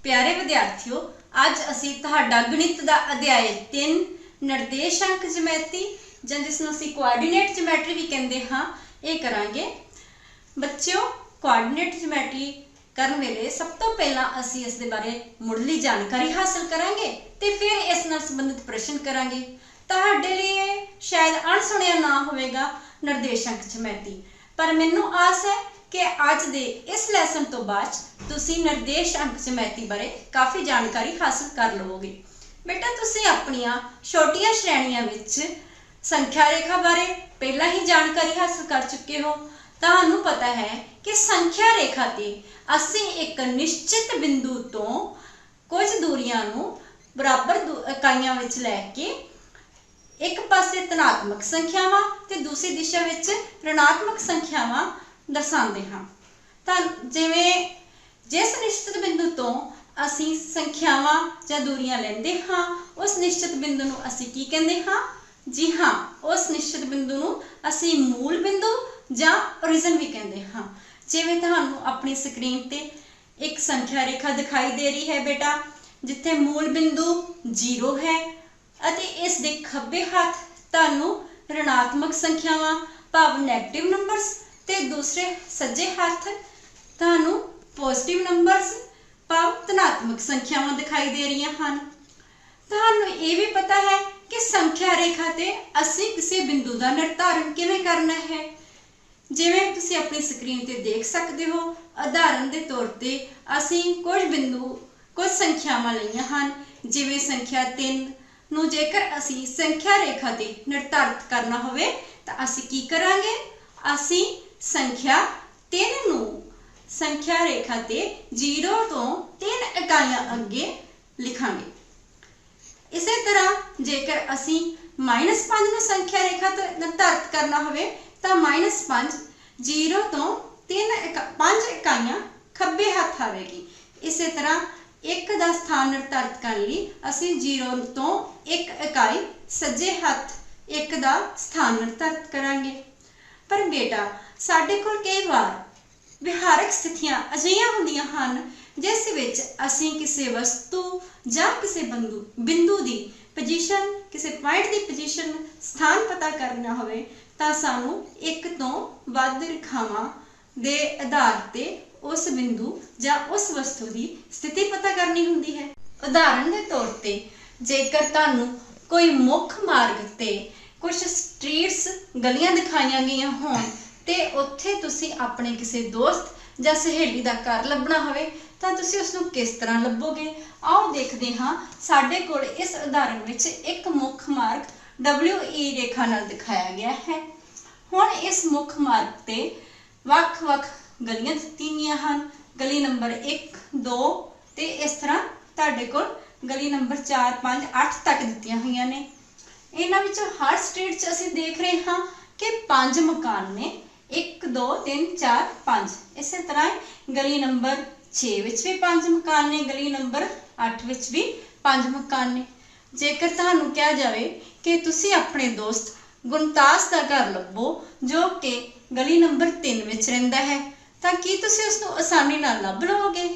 प्यारे विद्यार्थियों, अज असी तुहाडा गणित दा अध्याय 3 निर्देशांक ज्योमैट्री जां जिसनूं असी कोआर्डीनेट ज्योमैट्री भी कहंदे हां ये करांगे। बच्चों, कोआर्डीनेट ज्योमैट्री करन वेले सब तो पहला असी इस दे बारे मुढ़ली जानकारी हासिल करांगे ते फिर इस नाल संबंधित प्रश्न करांगे। तुहाडे लिए शायद अणसुणिया ना होवेगा निर्देशांक ज्योमैट्री, पर मैनूं आस है कि अज दे इस लैसन तो बाद तुसी निर्देशांक ज्योमैट्री बारे काफ़ी जानकारी हासिल कर लवोगे। बेटा, तुसी अपनियां छोटियां श्रेणियां विच संख्या रेखा बारे पहला ही जानकारी हासिल कर चुके हो। तुहानूं पता है कि संख्या रेखा ते असी एक निश्चित बिंदु तो कुछ दूरियां नूं बराबर इकाइयां विच लैके एक पासे धनात्मक संख्यावां ते दूसरी दिशा विच ऋणात्मक संख्यावां दर्शाते हाँ। जिवें जिस निश्चित बिंदु तो असी संख्यावां जां दूरियां लैंदे हाँ उस निश्चित बिंदु नूं असी की कहंदे हाँ? जी हाँ, उस निश्चित बिंदु नूं असी मूल बिंदु जां ओरिजिन भी कहंदे हाँ। जिवें तुहानूं अपनी स्क्रीन ते एक संख्या रेखा दिखाई दे रही है बेटा, जिथे मूल बिंदु 0 है अते इस दे खब्बे हाथ तुहानूं ऋणात्मक संख्यावां भाव नैगेटिव नंबरस ते दूसरे सज्जे हाथ तुहानूं पॉजिटिव नंबरस भाव धनात्मक संख्यावां दिखाई दे रही हैं। तुहानूं ये भी पता है कि संख्या रेखा ते असीं किसी बिंदु का निर्धारण किवें करना है। जिवें तुसीं अपनी स्क्रीन ते देख सकते हो, उदाहरण के तौर ते असीं कुछ बिंदु कुछ संख्यावां लईआं हन। जिवें संख्या 3 नूं जेकर असीं संख्या रेखा ते निर्धारित करना होवे तां असीं की करांगे? असीं संख्या 3 नूं संख्या रेखा ते 0 तो 3 इकाइयां अगे लिखांगे। इसे तरह जेकर असीं -5 नूं संख्या रेखा ते निर्धारित करना होवे तां -5 0 तो 5 इकाइयां खब्बे हाथ आवेगी। इसे तरह 1 का स्थान निर्धारित करने लई असीं 0 तो 1 इकाई सज्जे हाथ 1 का स्थान निर्धारित करांगे। पर बेटा, साडे कोल कई बार विहारक स्थितियां अजिहियां हुंदियां हन जिस विच असीं किसी वस्तु जां किसी बिंदु की पोजीशन, किसी पॉइंट की पोजीशन स्थान पता करना होवे तां सानूं एक तो वध रेखावां दे आधार ते उस बिंदु जां उस वस्तु की स्थिति पता करनी हुंदी है। उदाहरण के तौर ते जेकर तुहानूं कोई मुख्य मार्ग ते कुछ स्ट्रीट्स गलियां दिखाईयां गईयां होण ते उत्थे तुसीं अपने किसी दोस्त जां सहेली दा घर लभना होवे तां तुसीं उसनूं किस तरह लभोगे? आओ देखदे हां। साडे कोल इस उदाहरण विच एक मुख्य मार्ग WE रेखा नाल दिखाया गया है। हुण इस मुख्य मार्ग ते वख-वख गलियां दित्तियां गईयां हन। गली नंबर 1, 2 ते इस तरह तुहाडे कोल गली नंबर 4, 5, 8 तक दित्तियां होईयां ने। इन्हां विचों हर स्ट्रीट 'च असीं देख रहे हाँ कि 5 मकान ने, 1 2 3 4 5। इस तरह गली नंबर 6 विच भी 5 मकान ने, गली नंबर 8 विच भी 5 मकान ने। जेकर तुहानूं कहा जाए कि तुसीं अपने दोस्त गुणतास का घर लभो जो कि गली नंबर 3 विच रहिंदा है तां की तुसीं उसनूं आसानी नाल लभ लवोगे?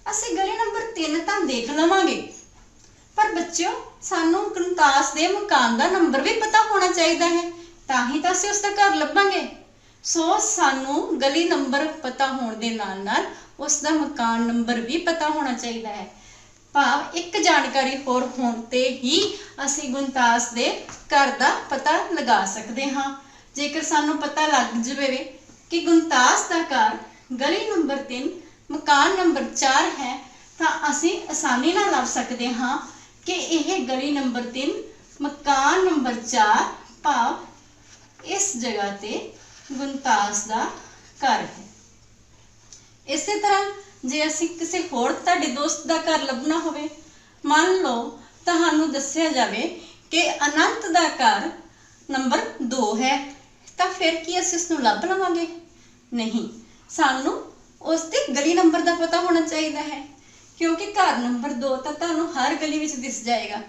असीं गली नंबर 3 तां देख लवांगे, पर बच्चों सानूं गुणतास दे मकान का नंबर भी पता होना चाहिए है, तां ही तां असीं उसदा घर लभांगे। सो सानू गली नंबर पता होने दे नाल नाल उसका मकान नंबर भी पता होना चाहिए है। भाव एक जानकारी होर होने ते ही असीं गुणतास दे घर दा पता लगा सकते हाँ। जेकर सानू पता लग जाए कि गुणतास दा घर गली नंबर 3 मकान नंबर 4 है तां असीं आसानी नाल लभ सकते हाँ कि यह गली नंबर 3 मकान नंबर 4 भाव इस जगह ते गुणतास दा घर है। इसे तरह जे असीं किसी होर तुहाडे दोस्त दा घर लभना होवे, मान लो तुहानूं दस्सिया जावे कि अनंत दा घर नंबर 2 है, तां फिर की असीं उसनूं लभ लवांगे? नहीं, सानूं उसके गली नंबर का पता होना चाहिए है, क्योंकि घर नंबर 2 तां तुहानूं हर गली विच दिस जाएगा।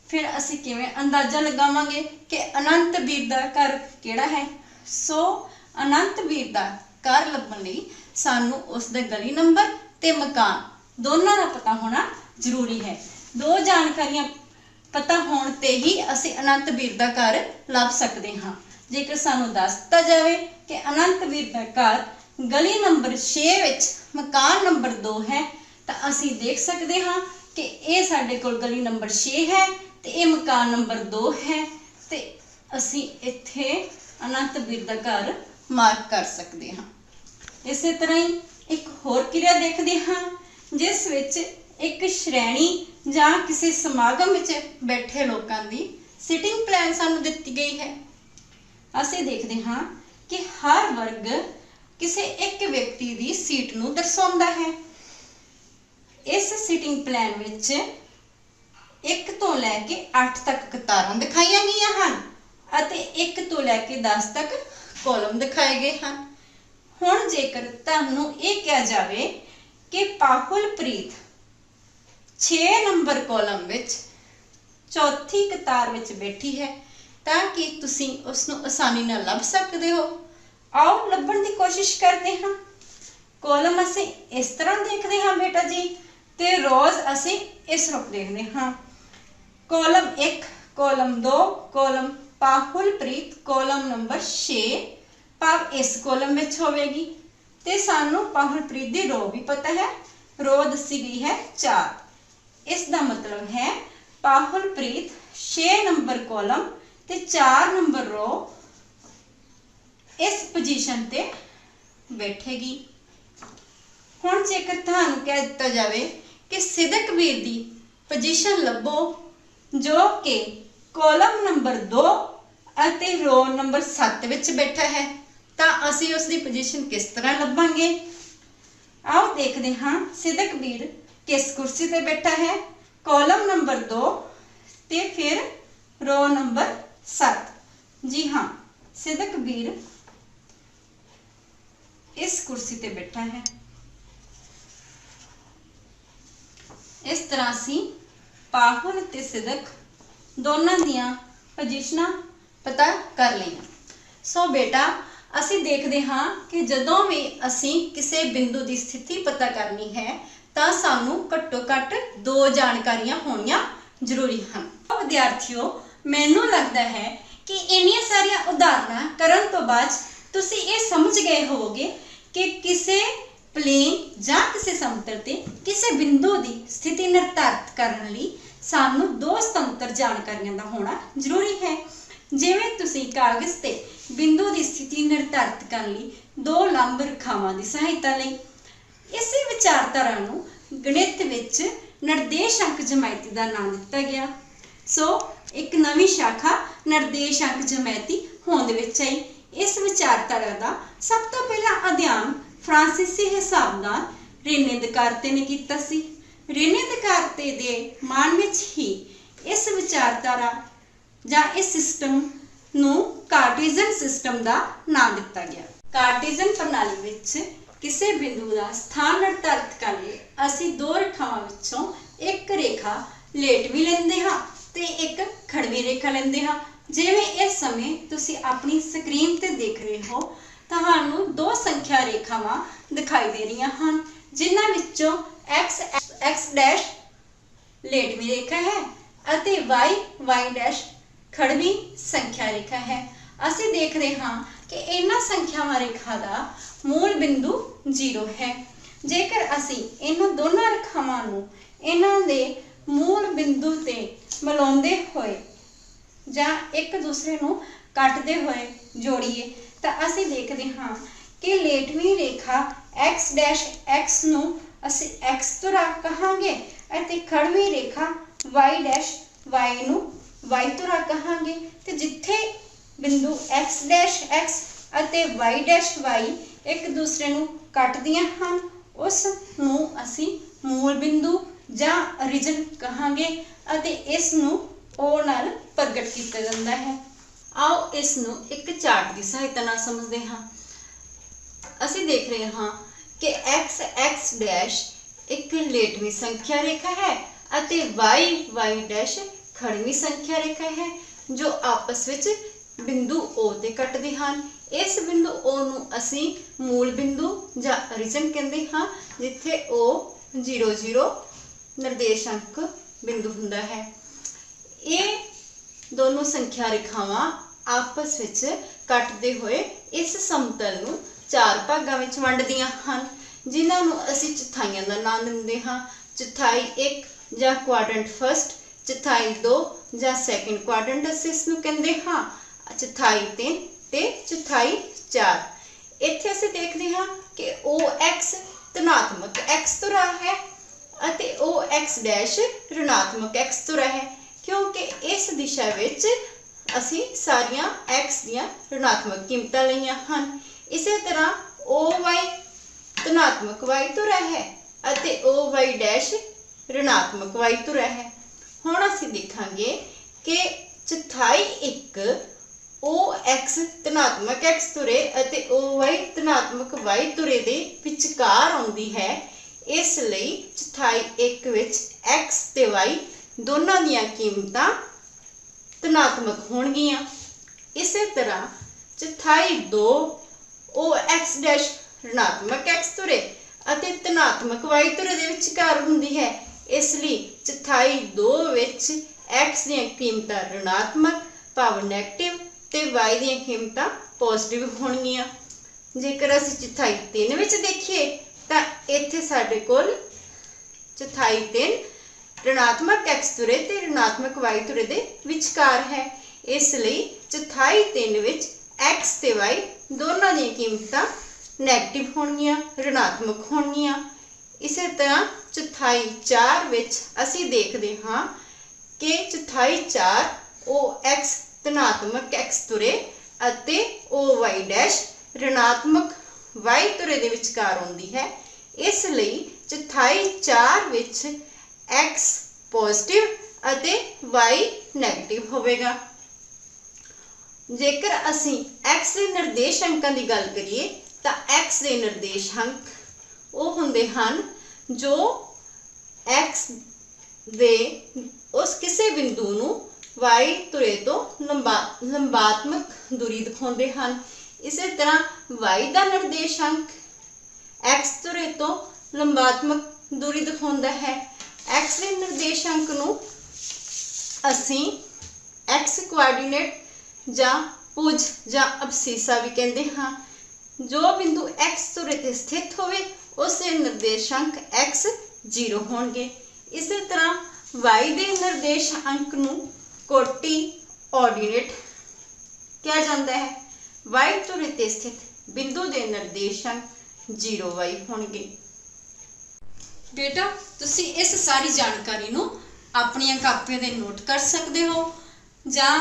फिर असीं किवें अंदाजा लगावांगे कि अनंत वीर दा घर किहड़ा है? सो अनंत वीर दा घर लभण लई सानू उसदे गली नंबर ते मकान दोनों का पता होना जरूरी है। दो जानकारियां पता होने ते ही असी अनंत वीर दा घर लभ सकते हाँ। जेकर सानू दस दिता जाए कि अनंत वीर दा घर गली नंबर 6 विच मकान नंबर 2 है, तो असी देख सकते हाँ कि ये साडे कोल गली नंबर 6 है ते ये मकान नंबर 2 है, ते असी इत्थे अनंत वीर दा घर मार्क कर सकते हाँ। इस तरह ही एक होर क्रिया देखते हाँ, जिस विच एक श्रेणी जां किसी समागम विच बैठे लोगों की सिटिंग प्लान सानू दिती गई है। असी देखते हाँ कि हर वर्ग किसी एक व्यक्ति की सीट नू दर्शाउंदा है। इस सिटिंग प्लान विच 1 तो लैके 8 तक कतारां दिखाई गई हैं अते 1 तो लैके 10 तक कॉलम दिखाए गए हैं। हुण जेकर तुहानू ये कहा जाए कि पाहुलप्रीत 6 नंबर कॉलम विच चौथी कतार विच बैठी है, ताकि तुसी उसनू आसानी नाल लभ सकते हो। आओ लभण की कोशिश करते हाँ। कॉलम असी इस तरह देखते हाँ बेटा जी, ते रोज असी इस रूप देखते हाँ। Column 1, column 2, column Pahulpreet, column number 6 भाव इस कॉलम विच होवेगी, ते सानू पाहुलप्रीत दी रो भी पता है, रो दसी गई है 4। इसका मतलब है पाहुलप्रीत 6 नंबर कॉलम ते 4 नंबर रो इस पोजीशन ते बैठेगी। हुण जेकर तुहानू कह दिता जाए कि सिदकवीर दी पोजीशन लभो जो कि कॉलम नंबर 2 अते रो नंबर 7 विच बैठा है, तो असी उसकी पोजीशन किस तरह लभांगे। आओ देखते हाँ सिदकवीर किस कुर्सी ते बैठा है, कॉलम नंबर 2 ते फिर रो नंबर 7। जी हाँ, सिदकवीर इस कुर्सी ते बैठा है। इस तरह सी पाहुल ते सिदक दोनों दियां पोजीशनां पता कर लिया। सो बेटा असी देखते हाँ कि जदों भी असी किसी बिंदु की स्थिति पता करनी है तो सानू घट्टो घट्ट 2 जानकारियां होनियां जरूरी हैं। विद्यार्थियों, मैनू लगता है कि इन्नियां सारियां उदाहरणां करन तो बाद तुसी ये समझ गए होवोगे कि किसी प्लेन जां किसी समतल ते किसी बिंदु की स्थिति निर्धारित करने लई सानू 2 स्वतंत्र जानकारियां दा होना जरूरी है। जिवें तुसी कागज़ ते बिंदु की स्थिति निर्धारित करने लई 2 लंब रेखावां की सहायता लई। इसी विचारधारा नूं गणित विच निर्देशांक जमायती का नाम दिता गया। सो एक नवी शाखा निर्देशांक जमायती होंद विच आई। इस विचारधारा का सब तो पहला अध्ययन फ्रांसीसी हिसाबदान रेने दकार्ते ने किया सी। रेने दकार्ते दे मान विच ही इस विचारधारा जां इस सिस्टम नूं कार्टेशियन सिस्टम का नाम दिता गया। कार्टेशियन प्रणाली विच किसी बिंदु का स्थान निर्धारित कर लिए असी 2 रेखावां विचों एक रेखा लेटवी लेंदे हाँ ते एक खड़वी रेखा लेंदे हाँ। जिवें इस समय तुसी अपनी स्क्रीन ते देख रहे हो, तुहानू 2 संख्या रेखावां दिखाई दे रही हैं, जिन्हां विचों x डैश लेटवी रेखा है अते y डैश खड़वी संख्या रेखा है। असी देख रहे हाँ कि इन्हां संख्यावां रेखा का मूल बिंदु 0 है। जेकर असी इन्हां दोनों रेखावां नूं इन्हां दे मूल बिंदु ते मिलाउंदे होए जां एक दूसरे नूं कटदे होए जोड़िए, तो असी देखते हाँ कि लेटवी रेखा x डैश x नूं असी x तुरा कहांगे अते खड़वी रेखा y डैश y नूं y तुरा कहांगे। तो जिथे बिंदु x डैश x अते y डैश y एक दूसरे नूं कटदियां हन उस नूं असी मूल बिंदु जां ओरिजिन कहांगे अते इस नूं ओ नाल प्रगट किया जाता है। आओ इस नूं एक चार्ट की सहायता नाल समझते हाँ। असी देख रहे हाँ कि x डैश एक लेटवी संख्या रेखा है अते y डैश खड़वी संख्या रेखा है जो आपस विच बिंदु O ते कटदे हैं। इस बिंदु O नूं असी मूल बिंदु जां ओरिजिन कहते हाँ, जिथे O 0 0 निर्देशांक बिंदु हुंदा है। ये दोनों संख्या रेखावां आपस विच कटदे हुए इस समतल नूं 4 भागां विच वंडदियां हन, जिन्हां नूं असीं चौथाइयां दा नाम दिंदे हां। चौथाई 1 जां क्वाड्रेंट फर्स्ट, चौथाई 2 जां सैकेंड क्वाड्रेंट असीं इस नूं कहंदे हां, चौथाई 3 ते चौथाई 4। इत्थे असीं देखदे हां कि OX धनात्मक X तुरा है अते OX डैश ऋणात्मक X तुरा है, क्योंकि इस दिशा विच असीं सारियां X दियां ऋणात्मक कीमतां लईआं हन। इसे तरह OY धनात्मक Y तुरा है अते OY डैश ऋणात्मक Y तुरा है। हुण असीं देखांगे कि चौथाई 1 OX धनात्मक X तुरे अते OY धनात्मक Y तुरे दे विचकार आउंदी है। इस लई चौथाई 1 विच X ते Y दोनों दियां कीमतां धनात्मक होणगियां। इसे तरह चौथाई 2 OX डैश ऋणात्मक X तुरे अते धनात्मक Y तुरे दे विचकार हुंदी है। इसलिए चौथाई 2 विच X दियां कीमतां ऋणात्मक भाव नैगेटिव ते Y दियां कीमतां पॉजिटिव होणगियां। जेकर असीं चौथाई 3 विच देखीए तां इत्थे साडे कोल चौथाई 3 ऋणात्मक X तुरे ते ऋणात्मक Y तुरे दे विचकार है। इसलिए चौथाई 3 विच X ते Y दोनों दी कीमतां नैगेटिव होणगियां, ऋणात्मक होणगियां। इसे तरह चौथाई 4 विच असीं देखदे हां कि चौथाई 4 OX धनात्मक X तुरे अते OY डैश ऋणात्मक Y तुरे दे विचकार आउंदी है। इसलिए चौथाई 4 विच X पॉजिटिव अते Y नैगेटिव होवेगा। जेकर असीं X के निर्देशांकां की गल करिए तो X के निर्देशांक वो हुंदे हन जो X दे उस किसी बिंदु नूं Y तुरे तो लंबात्मक दूरी दिखाउंदे हन। इसे तरह Y का निर्देशांक X तुरे तो लंबात्मक दूरी दिखाउंदा है। X के निर्देशांक नूं असीं X कोआर्डिनेट जां भुज जां अबसीसा भी कहते हाँ। जो बिंदु X तुरे ते स्थित होवे उसके निर्देशांक X 0 होणगे। इसी तरह Y के निर्देशांक नूं कोटि ऑर्डिनेट कहा जाता है। Y तुरे ते स्थित बिंदु के निर्देशांक 0Y होणगे। बेटा तुसी इस सारी जानकारी नूं अपनी कापियां ते नोट कर सकते हो जां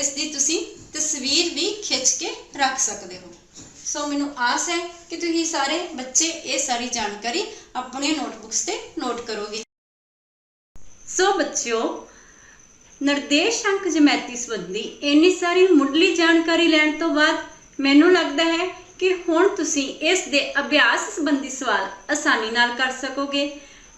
इसकी तुसी तस्वीर भी खिंच के रख सकते हो। सो मैनू आस है कि तुसी सारे बच्चे ये सारी जानकारी अपने नोटबुक्स ते नोट करोगे। सो बच्चों निर्देशांक ज्योमैट्री संबंधी इन्नी सारी मुढ़ली जानकारी लैण तो बाद मैनू लगता है कि हुण तुसी इस दे अभ्यास संबंधी सवाल आसानी नाल कर सकोगे।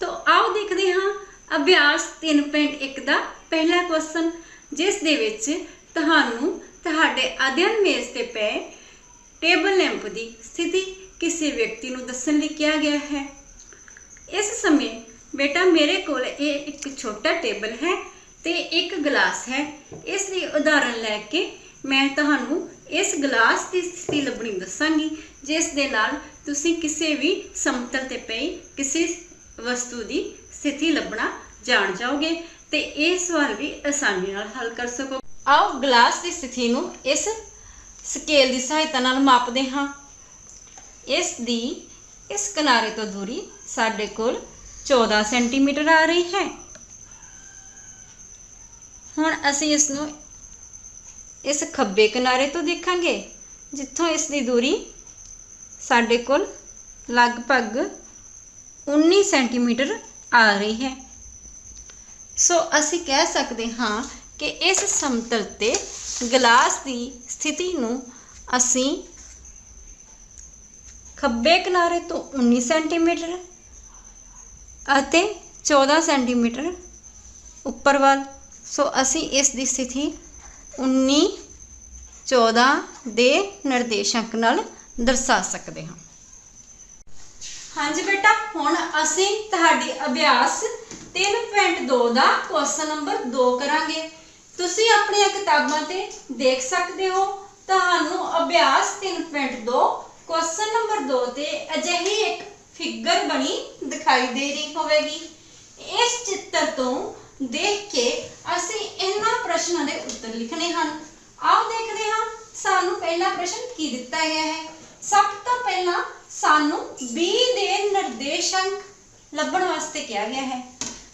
तो आओ देखते हाँ अभ्यास 3.1 का पहला क्वेश्चन, जिस दे विच तुहानू तुहाडे अध्ययन मेज ते पे टेबल लैंप की स्थिति किसी व्यक्ति नू दस्सण लई कहा गया है। इस समय बेटा मेरे कोल एक छोटा टेबल है ते एक गिलास है। इसकी उदाहरण लैके मैं तुहानू इस गिलास की स्थिति लभनी दसांगी, जिस दे नाल तुसी किसी भी समतल ते पई किसी वस्तु की स्थिति लभना जान जाओगे ते ये सवाल भी आसानी नाल हल कर सको। आओ गिलास की स्थिति नू इस स्केल की सहायता नाल मापदे हाँ। इस किनारे तो दूरी साडे कोल 14 सेंटीमीटर आ रही है। हुण असीं इसनूं इस खब्बे किनारे तो देखांगे जिथों इसकी दूरी साडे कोल लगभग 19 सेंटीमीटर आ रही है। सो असी कह सकते हाँ कि इस समतल ते गिलास की स्थिति नूं असी खब्बे किनारे तो 19 सेंटीमीटर अते 14 सेंटीमीटर उपर वाल। सो असी इसकी स्थिति 19 14 दे निर्देशांक नाल दर्शा सकते हाँ। हाँ जी बेटा, हुण असीं तुहाडी अभ्यास 3.2 दा क्वेश्चन नंबर 2 करांगे। तुसीं अपणीआं किताबां ते देख सकदे हो, तुहानूं अभ्यास 3.2 क्वेश्चन नंबर 2 ते अजिही एक फिगर बनी दिखाई दे रही होवेगी। इस चित्र तो देख के असीं इन्हां प्रश्नां दे उत्तर लिखने हन। आओ देखदे हां सानूं पहला प्रश्न की दिता गया है। सब तो पहला सानू बी दे निर्देशांक लभण वास्ते कहा गया है।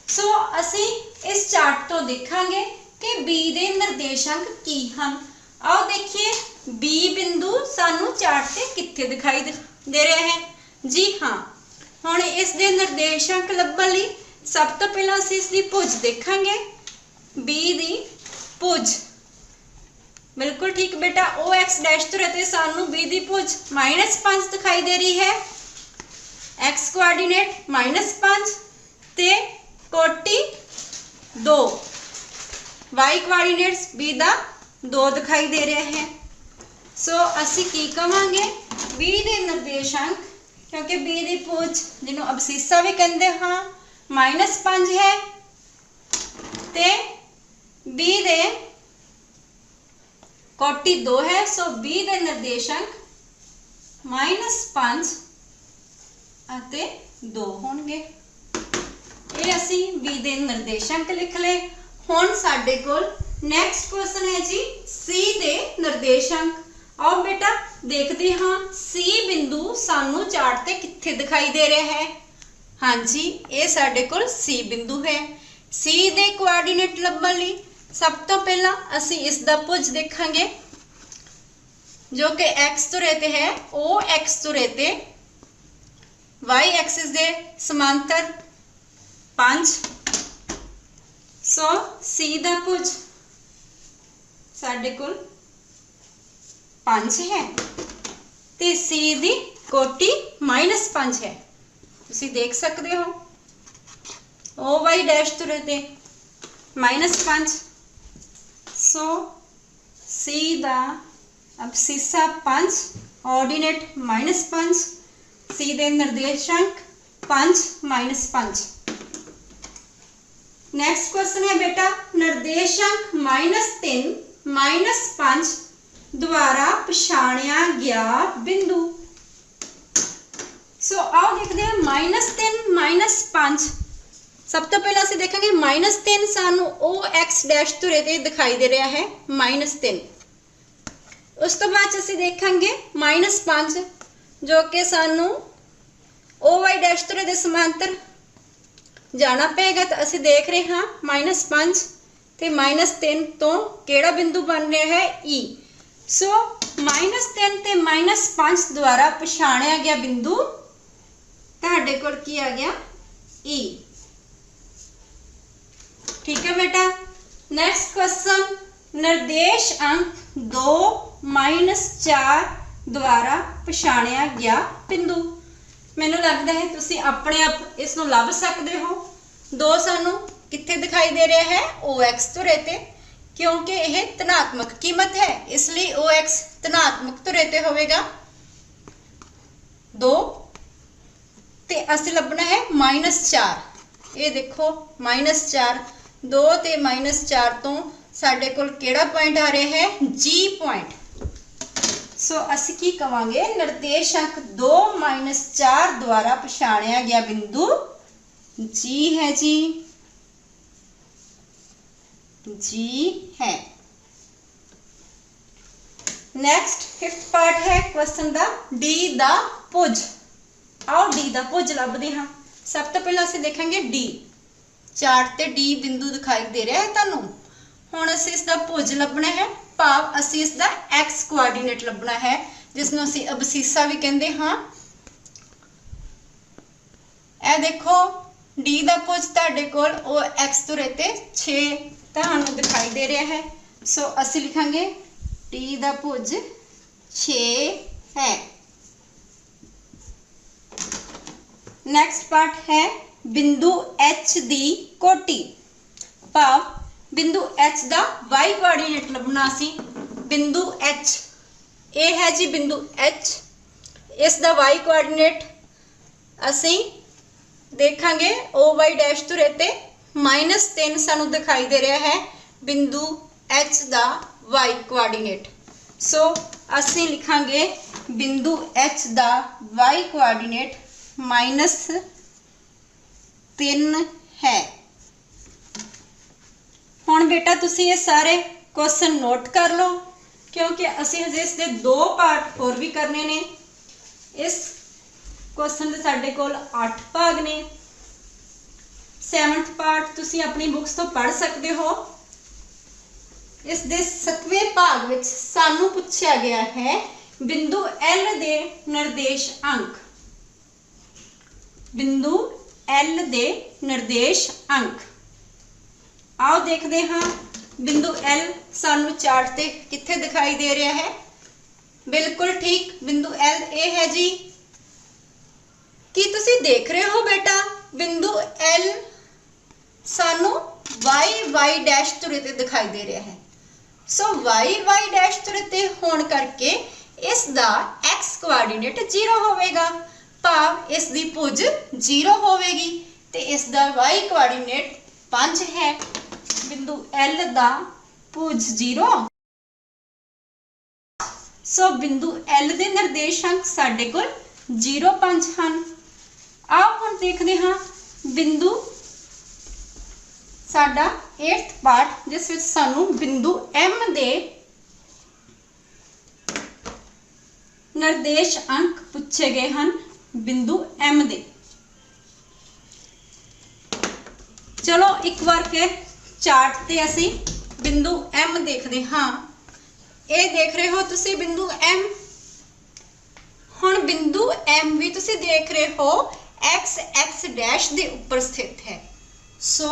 सो असी इस चार्ट तो देखांगे कि बी दे निर्देशांक की हन। आओ देखिए बी बिंदु सानू चार्ट ते कित्थे दिखाई दे रहा है। जी हाँ, हुण इस दे निर्देशांक लभण लई सब तो पहला असी इसकी भुज देखांगे। बी दी भुज बिल्कुल ठीक बेटा, ओ एक्स डैश तो रहते सानू बी दी भुज -5 दिखाई दे रही है। एक्स कोआर्डिनेट -5 ते कोटि 2, वाई कोआर्डिनेट्स बी दा 2 दिखाई दे रहे हैं। सो असी की कहांगे बी दे निर्देशांक, क्योंकि बी दी भुज जिन्हों अबसीसा भी कहते हाँ -5 है ते बी दे कोटि 2 है। सो बी दे निर्देशांक -5 अते 2 होंगे। ये असी बी दे निर्देशांक लिख ले। हुण साडे कोल नैक्सट क्वेश्चन है जी सी दे निर्देशांक। आओ बेटा देखते हाँ सी बिंदु सानू चार्ट ते कित्थे दिखाई दे रहा है। हाँ जी, ये साडे कोल सी बिंदु है। सी दे कोआर्डिनेट लभण लई सब तो पहला असी इसका भुज देखांगे, जो कि एक्स तो रहते है ओ एक्स तो रहते वाई एक्सिस दे समांतर 5। सो सी दा भुज साडे कोल 5 है ते सी दी कोटि -5 है। तुसीं देख सकते हो ओ वाई डैश तो रहते -5। सो सी दा अबसीसा 5, ऑर्डिनेट -5, सी दे निर्देशांक 5 -5। नेक्स्ट क्वेश्चन है बेटा निर्देशांक -3 -5 द्वारा पछाणिया गया बिंदु। सो आओ देखते हैं -3 -5। सब तो पहला असीं देखेंगे -3 सानू ओ एक्स डैश तो रहते दिखाई दे रहा है -3। उस तो बाद असीं देखेंगे -5 जो कि सानू ओ वाई डैश तो रहते समांतर जाना पेगा। तो असीं देख रहे हाँ -5 ते -3 तो केड़ा बिंदु बन रहा है ई। सो -3 ते -5 द्वारा पछाणिया गया बिंदु तुहाडे कोल की आ गया ई। ठीक है बेटा। नेक्स्ट क्वेश्चन निर्देश अंक 2 -4 द्वारा पछाणिया गया बिंदु। मैनू लगता है तुसी अपने आप इसनों लभ सकते हो। 2 सानू कित्थे दिखाई दे रहा है ओ एक्स तो रहते, क्योंकि यह धनात्मक कीमत है इसलिए ओ एक्स धनात्मक तो रहते होवेगा 2 ते असीं लभना है -4। ये देखो -4 2 ते -4 तो साडे कोल केड़ा पॉइंट आ रहा है जी पॉइंट। सो असी की कवांगे निर्देशांक 2 -4 द्वारा पछाणिया गया बिंदु जी है। जी है। नेक्स्ट 5th पार्ट है क्वेश्चन दा डी दा भुज। आओ डी दा भुज लभदे हां। सब तो पहला असीं देखेंगे डी चार्ट ते डी बिंदु दिखाई दे रहा है तुहानूं। हुण असीं इसदा भुज लभना है, भाव असीं इसदा एक्स कोआर्डिनेट लभना है, जिसनूं असीं अबसीसा भी कहंदे हां। ए देखो डी दा भुज तुहाडे कोल ओ एक्स तो रहते 6 तुहानूं दिखाई दे रहा है। सो असीं लिखांगे डी दा भुज 6 है। नेक्स्ट पार्ट है बिंदु एच दी कोटि, भाव बिंदु एच दा वाई कोआर्डिनेट लभना। सी बिंदु एच ए है जी बिंदु एच, इस दा वाई कोआर्डिनेट ਅਸੀਂ ਦੇਖਾਂਗੇ OY डैश ਤੋਂ रहते -3 ਸਾਨੂੰ ਦਿਖਾਈ ਦੇ ਰਿਹਾ ਹੈ ਬਿੰਦु H ਦਾ y ਕੋਆਰਡੀਨੇਟ। सो ਅਸੀਂ ਲਿਖਾਂਗੇ ਬਿੰਦु H ਦਾ y ਕੋਆਰਡੀਨੇਟ -3 है। हुण बेटा तुसी ये सारे क्वेश्चन नोट कर लो क्योंकि असी हजे इसके 2 पार्ट होर भी करने ने। इस क्वेश्चन के साडे कोल 8 भाग ने। 7th पार्ट तुसी अपनी बुक्स तो पढ़ सकते हो। इस दे 7वें भाग विच सानू पूछा गया है बिंदु L दे निर्देश अंक। बिंदु L दे निर्देश अंक आओ देखते हाँ। बिंदु L सानू चार्ट ते कित्थे दिखाई दे रहा है? बिल्कुल ठीक, बिंदु L ए है जी। की तुसी देख रहे हो बेटा बिंदु L सानू y डैश तुरे ते दिखाई दे रहा है। सो y डैश तुरे ते होण करके इस दा x कोआर्डिनेट 0 होवेगा, भाव इस दी भुज 0 होवेगी ते इस दा y कोआर्डिनेट 5 है। बिंदु L दा भुज 0। सो बिंदु L दे निर्देशांक साडे कोल 0 5 हैं। आओ हुण देखते हाँ बिंदु साडा 8th पार्ट जिस विच सानू बिंदु M दे निर्देश अंक पूछे गए हैं। बिंदु M दे चलो एक बार फिर चार्ट ते असी बिंदु M देखते हाँ। ये देख रहे हो तुसी बिंदु M। हुण बिंदु M भी तुसी देख रहे हो x डैश दे ऊपर स्थित है। सो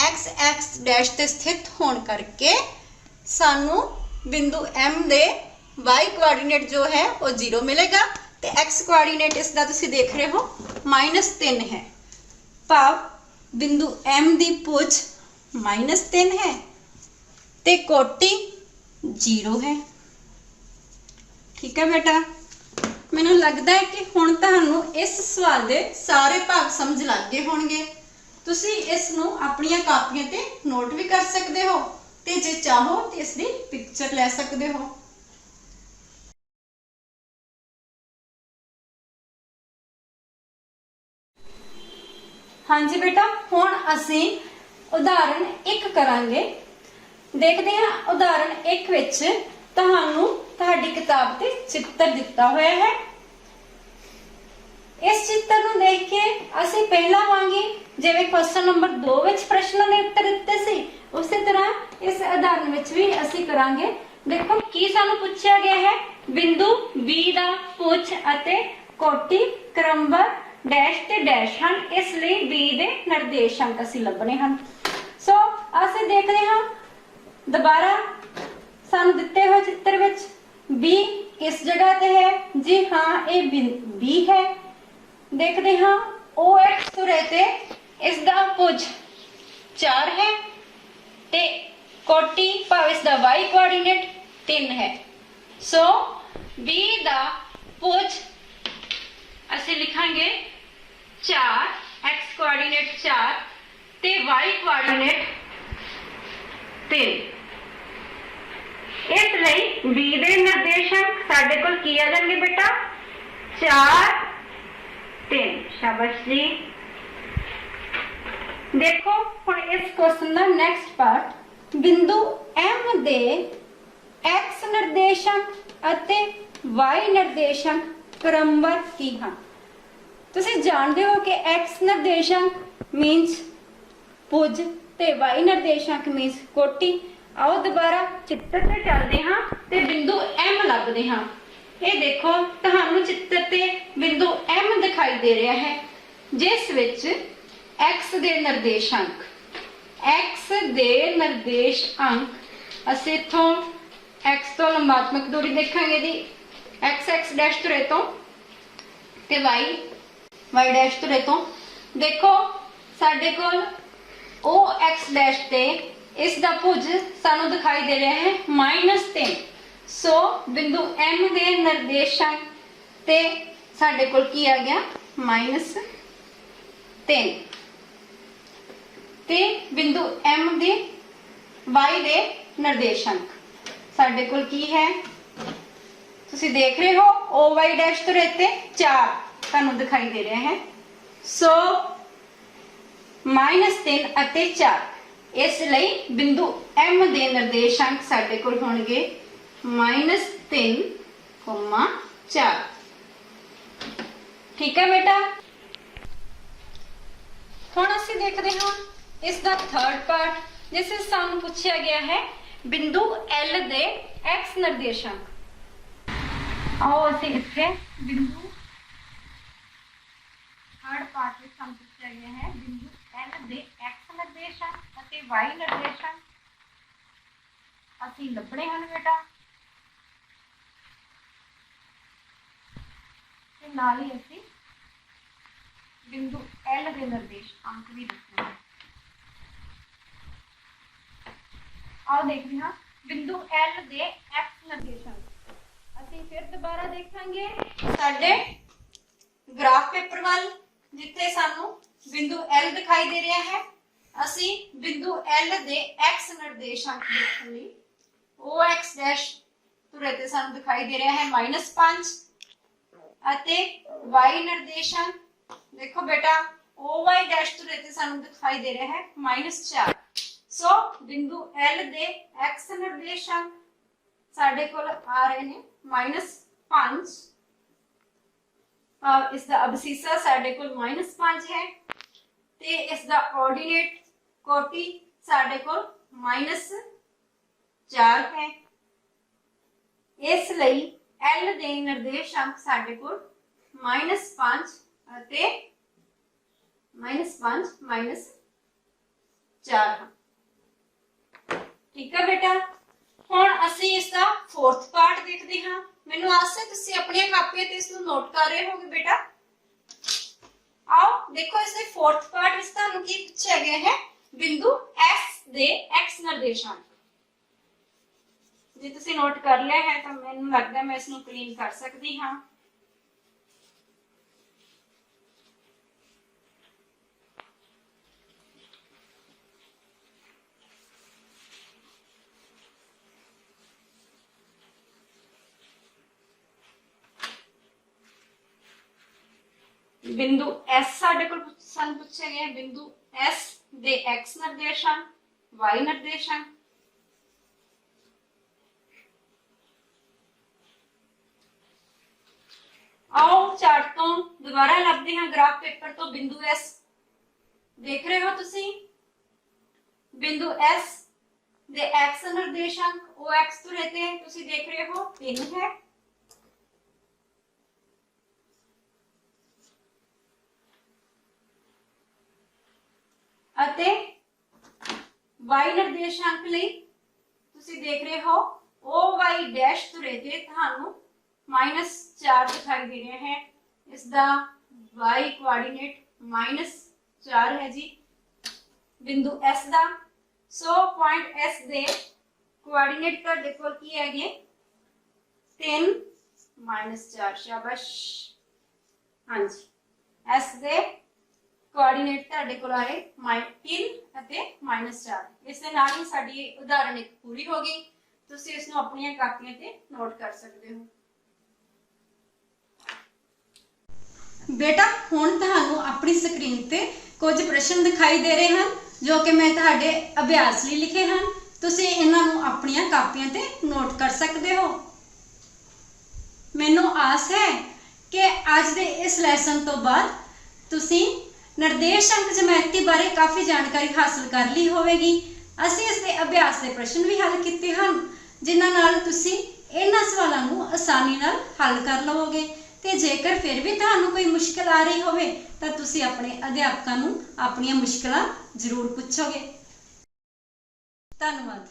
x डैश ते स्थित होने करके सानू बिंदु M दे y कोआर्डिनेट जो है वो 0 मिलेगा ते x कोआर्डिनेट इसका तुसी देख रहे हो -3 है, भाव बिंदु M दी भुज -3 है ते कोटि 0 है। ठीक है बेटा, मैनू लगता है कि हुण तुहानू इस सवाल दे सारे भाग समझ लग गए होणगे। तुसी इस नू अपनी कापियां ते नोट भी कर सकते हो ते जे चाहो तो इसकी पिक्चर ले सकते हो। हाँ जी बेटा, हुण असी उदाहरण 1 करांगे। देखते हैं उदाहरण 1 विच तुहानू तुहाडी किताब ते चित्र दिता होया है। इस चित्र नू देख के असी पहला वांगे जिवें क्वेश्चन नंबर 2 विच प्रश्न दे उत्तर दिते सी उसी तरह इस उदाहरण विच भी असी करांगे। देखो की सानू पूछा गया है बिंदु B दा भुज अते कोटि क्रमवार डैश ते डैश हैं, इसलिए B दे निर्देशांक असी लभने हैं। सो असी देखते हैं दोबारा सानू दिते हुए चित्र विच B किस जगह ते है जी? हाँ ये B है। देखते हैं OX तो रहते इसका भुज 4 है ते कोटि भाव इसका y कोआर्डिनेट 3 है। सो B दा भुज असी लिखांगे 4, x कोआर्डिनेट 4 ते y कोआर्डिनेट 3। इसलिए B दे निर्देशांक साडे कोल की आ जाएंगे बेटा 4 3। शाबाश जी। देखो हुण इस क्वेश्चन का नेक्स्ट पार्ट बिंदु M दे x निर्देशांक अते y निर्देशांक क्रमवार की हाँ। तुसीं जानते हो कि x निर्देशांक मीन्स भुज ते y निर्देशांक मीन्स कोटि। आओ दोबारा चित्र ते चलते हाँ ते बिंदु M लभदे हाँ। ये देखो तुहानू चित्र ते बिंदु M दिखाई दे रहा है जिस विच x दे निर्देशांक असीं इत्थों x तो लंबात्मक दूरी देखांगे जी x डैश तुरे तो ते y डैश तुरे तो। देखो साडे कोल OX डैश ते इसका भुज सानू दिखाई दे रहा है -3। सो बिंदु M दे निर्देशांक ते साडे कोल की आ गया -3 ਤੇ ਬਿੰਦੂ M ਦੇ y ਦੇ ਨਿਰदेशांक ਸਾਡੇ कोल की है ਤੁਸੀਂ देख रहे हो OY डैश तो रहते 4 ਤੁਹਾਨੂੰ दिखाई दे रहा है सो -3 ਅਤੇ 4 ਇਸ ਲਈ ਬਿੰਦੂ M ਦੇ ਨਿਰदेशांक ਸਾਡੇ ਕੋਲ ਹੋਣਗੇ -3, 4 ठीक है बेटा। ਹੁਣ ਅਸੀਂ ਦੇਖਦੇ ਹਾਂ ਇਸ ਦਾ ਥਰਡ ਪਾर्ट ਜਿਸ ਵਿੱਚ ਸਾਨੂੰ ਪੁੱਛਿਆ ਗਿਆ ਹੈ ਬਿੰਦੂ L ਦੇ x ਨਿਰदेशांक। आओ ਅਸੀਂ ਇੱਥੇ ਬਿੰਦੂ थर्ड पार्ट ਵਿੱਚ ਸਾਨੂੰ ਪੁੱਛਿਆ ਗਿਆ ਹੈ ਬਿੰਦੂ L ਦੇ x ਨਿਰदेशांक ਅਤੇ y ਨਿਰदेशांक ਅਸੀਂ ਲੱਭਣੇ ਹਨ ਬੇਟਾ ਤੇ ਨਾਲ ਹੀ ਅਸੀਂ बिंदु L के निर्देशांक भी लिखते हैं। आओ देखते हैं बिंदु L के x निर्देशांक ਅਸੀਂ फिर दोबारा देखेंगे साडे ग्राफ पेपर वाल जिथे सानू बिंदु L दिखाई दे रहा है ਅਸੀਂ बिंदु L के x निर्देशांक लिखने ਲਈ OX डैश तो रहते सानू दिखाई दे रहा है -5 ਅਤੇ y निर्देशांक देखो बेटा OY डैश तो रहते सानू दिखाई दे रहा है -4 सो बिंदु L दे x निर्देशांक साडे कोल आ रहे ने -5 और इसका अबसीसा साडे कोल -5 है ते इसका ऑर्डिनेट कोटि साडे कोल -4 है इस लई L दे निर्देशांक साडे कोल -5 ਅਤੇ -5 -4 ਠੀਕ ਹੈ ਬੇਟਾ। ਹੁਣ ਅਸੀਂ ਇਸ ਦਾ फोर्थ पार्ट देखते हैं। ਮੈਨੂੰ ਆਸ ਹੈ ਤੁਸੀਂ ਆਪਣੀਆਂ ਕਾਪੀਆਂ ਤੇ ਇਸ ਨੂੰ ਨੋਟ ਕਰ ਰਹੇ ਹੋਗੇ ਬੇਟਾ। आओ देखो इसके फोर्थ पार्ट ਵਿੱਚ ਤੁਹਾਨੂੰ ਕੀ ਪੁੱਛਿਆ ਗਿਆ ਹੈ ਬਿੰਦੂ S ਦੇ x ਨਿਰदेशांक। ਜੇ ਤੁਸੀਂ ਨੋਟ ਕਰ ਲਿਆ ਹੈ ਤਾਂ ਮੈਨੂੰ ਲੱਗਦਾ ਮੈਂ ਇਸ ਨੂੰ ਕਲੀਨ ਕਰ ਸਕਦੀ ਹਾਂ। बिंदु S साडे कोल सन पूछे गए बिंदु S दे x निर्देशांक y निर्देशांक आओ चार्ट तो दोबारा लभदे हैं ग्राफ पेपर तो बिंदु S देख रहे हो तुसी बिंदु S दे x निर्देशांक OX तो रहते हैं तुसी देख रहे हो 3 है ਅਤੇ y ਨਿਰदेशांक ਲਈ ਤੁਸੀਂ ਦੇਖ ਰਹੇ ਹੋ OY ਡੈਸ਼ ਤੋਂ रहते ਤੁਹਾਨੂੰ -4 दिखाई दे रहे हैं इसका y कोऑर्डिनेट -4 है जी बिंदु S ਦਾ सो पॉइंट S ਦੇ कोऑर्डिनेट ਤੁਹਾਡੇ ਕੋਲ ਕੀ ਹੈਗੇ 3 -4 शाबाश हाँ जी S ਦੇ कोऑर्डिनेट ਤੁਹਾਡੇ ਕੋਲ ਆਏ 3 ਅਤੇ -4 ਇਸ ਦੇ ਨਾਲ ਹੀ ਸਾਡੀ ਉਦਾਹਰਣ ਇੱਕ ਪੂਰੀ ਹੋ ਗਈ। ਤੁਸੀਂ ਇਸ ਨੂੰ ਆਪਣੀਆਂ ਕਾਪੀਆਂ ਤੇ ਨੋਟ ਕਰ ਸਕਦੇ ਹੋ। ਬੇਟਾ ਹੁਣ ਤੁਹਾਨੂੰ ਆਪਣੀ ਸਕਰੀਨ ਤੇ ਕੁਝ ਪ੍ਰਸ਼ਨ ਦਿਖਾਈ ਦੇ ਰਹੇ ਹਨ ਜੋ ਕਿ ਮੈਂ ਤੁਹਾਡੇ ਅਭਿਆਸ ਲਈ ਲਿਖੇ ਹਨ। ਤੁਸੀਂ ਇਹਨਾਂ ਨੂੰ ਆਪਣੀਆਂ ਕਾਪੀਆਂ ਤੇ ਨੋਟ ਕਰ ਸਕਦੇ ਹੋ। ਮੈਨੂੰ ਆਸ ਹੈ ਕਿ ਅੱਜ ਦੇ ਇਸ ਲੈਸਨ ਤੋਂ ਬਾਅਦ ਤੁਸੀਂ निर्देशांक ज्योमेट्री बारे काफ़ी जानकारी हासिल कर ली होगी। असीं इसके अभ्यास के प्रश्न भी हल किए हैं जिन्हां नाल तुसीं इन्हां सवालों को आसानी नाल हल कर लवोगे। ते जेकर फिर भी तुहानूं कोई मुश्किल आ रही होवे तां तुसीं अपने अध्यापकां नूं अपणियां मुश्किलां जरूर पुछोगे। धन्नवाद।